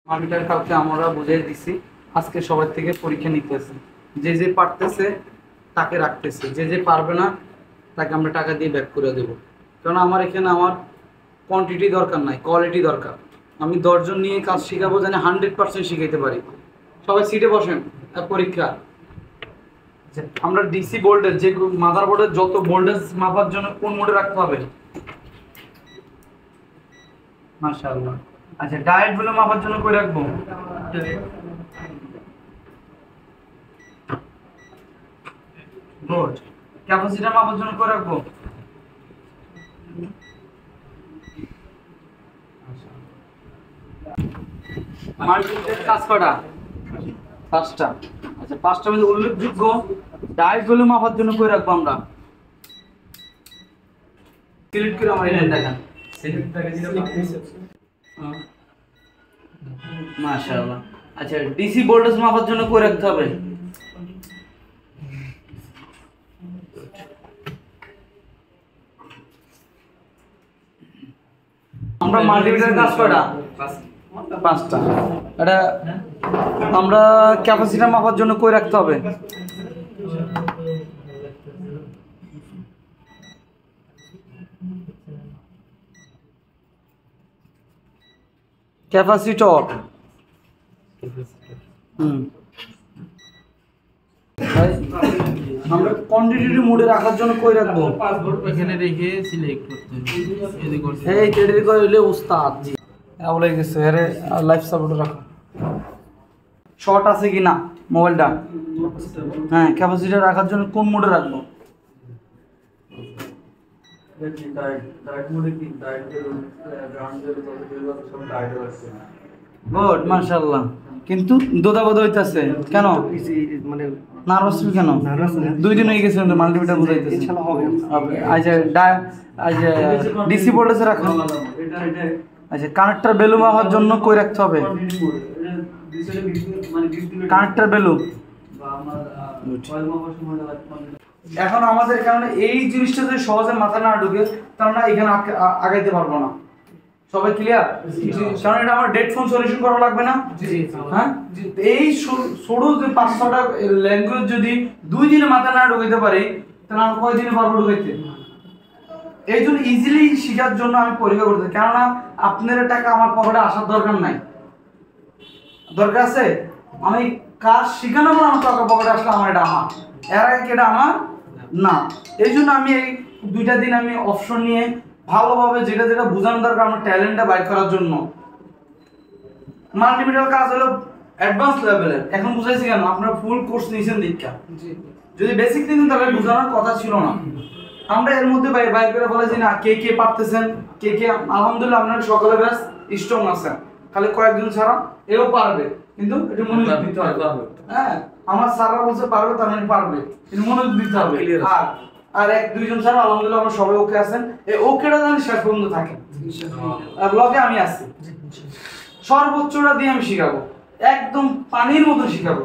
Marketer কালকে আমরা বুঝিয়ে দিছি, আজকে সবার থেকে পরীক্ষা নিতেছে। যে যে পারতেছে তাকে রাখতেছে, যে যে পারবে না তাকে আমরা টাকা দিয়ে ব্যাক করে দেব। কারণ আমার এখানে আমার কোয়ান্টিটি দরকার নাই, কোয়ালিটি দরকার। আমি 10 জন নিয়ে কাজ শেখাবো, জানি 100% শিখাইতে পারি। সবাই সিটে বসেন। পরীক্ষা আমরা ডিসি ভোল্টেজ, যে মাদার বোর্ডের যত ভোল্টেজ মাপার জন্য কোন মোডে রাখতে হবে। মাশাআল্লাহ। আচ্ছা, ডায়েট গুলো মাপার জন্য কই রাখবো? গুড। ক্যাপাসিটর মাপার জন্য কই রাখবো? মাল্টিমিটার কাজ করা 5টা। আচ্ছা, 5টা মধ্যে উল্লেখযোগ্য ডায়েট গুলো মাপার জন্য কই রাখবো আমরা? সিলেক্ট করে আমার এখানে দেখেন। মাশাআল্লাহ। আচ্ছা, ডিসি ভোল্টেজ মাপার জন্য কই রাখতে হবে? আমরা মাল্টিমিটার কাজ করা 5টা। এটা আমরা ক্যাপাসিটর মাপার জন্য কই রাখতে হবে? ক্যাপাসিটর। আমরা কোয়ান্টিটি মোডে রাখার জন্য কই রাখবো? এখানে রেখে সিলেক্ট করতে হবে। এই কেডি কইলে উস্তাদ জি বলে গেছে। আরে লাইফ সাপোর্ট রাখো। শর্ট আছে কি না মোবাইলটা? হ্যাঁ, ক্যাপাসিটর রাখার জন্য কোন মোডে রাখবো? গুড, মাশাআল্লাহ। কিন্তু দোদাবদ হইতাছে কেন? মানে নার্ভাস কেন? 2 দিন হয়ে গেছে কিন্তু মাল্টিমিটার বুঝাইতেছে। ইনশাআল্লাহ হবে। আচ্ছা, ডিসি ভোল্টেজে রাখো। আচ্ছা, কানেক্টর ভ্যালু মাপার জন্য কই রাখতে হবে? Connector value. এখন আমাদের কারণে এই জিনিসটা যদি সহজে মাথা না ঢুকে, তাহলে এখানে আগাইতে পারবো না। সবাই ক্লিয়ার? কারণ এটা আমার ডেট ফোন সলিউশন করা লাগবে না। হ্যাঁ, এই ছোট যে 5-6টা ল্যাঙ্গুয়েজ যদি 2 দিনে মাথা না ঢুকাইতে পারি, তাহলে আমি কয় দিনে পারবো ঢুকাইতে? এই জন্য ইজিলি শেখার জন্য আমি পরীক্ষা করতে, কেননা আপনার টাকা আমার পকেটে আসার দরকার নাই। দরকার আছে আমি কাজ শেখানো পর আমার টাকা পকেটে আসলে আমার এটা আমার, এর আগে এটা আমার না। এই জন্য আমি এই 2টা দিন আমি অপশন নিয়ে ভালোভাবে যেটা যেটা বোঝানো দরকার আমার ট্যালেন্টটা বাইর করার জন্য। মাল্টিমিটার কাজ হলো অ্যাডভান্স লেভেলের। এখন বুঝাইছি কেন? আপনারা ফুল কোর্স নিয়েছেন দীক্ষা। যদি বেসিক নিতেন তাহলে বোঝানোর কথা ছিল না। আমরা এর মধ্যে বাইর করে বলেছি না কে কে পারতেছেন, কে কে আলহামদুলিল্লাহ আপনারা সকলে বেশ স্ট্রং আছেন। খালি কয়েকজন ছাড়া এও পারবে, কিন্তু এটা মনোযোগ দিতে হবে। হ্যাঁ, আমার স্যাররা বলছে পারবে, তার মানে পারবে, কিন্তু মনোযোগ দিতে হবে। আর 1-2 জন ছাড়া আলহামদুলিল্লাহ আমরা সবাই ওকে আছেন। এই ওকেটা যেন শেষ পর্যন্ত থাকে। আর লগে আমি আছি, সর্বোচ্চটা দিয়ে আমি শিখাবো, একদম পানির মতো শিখাবো।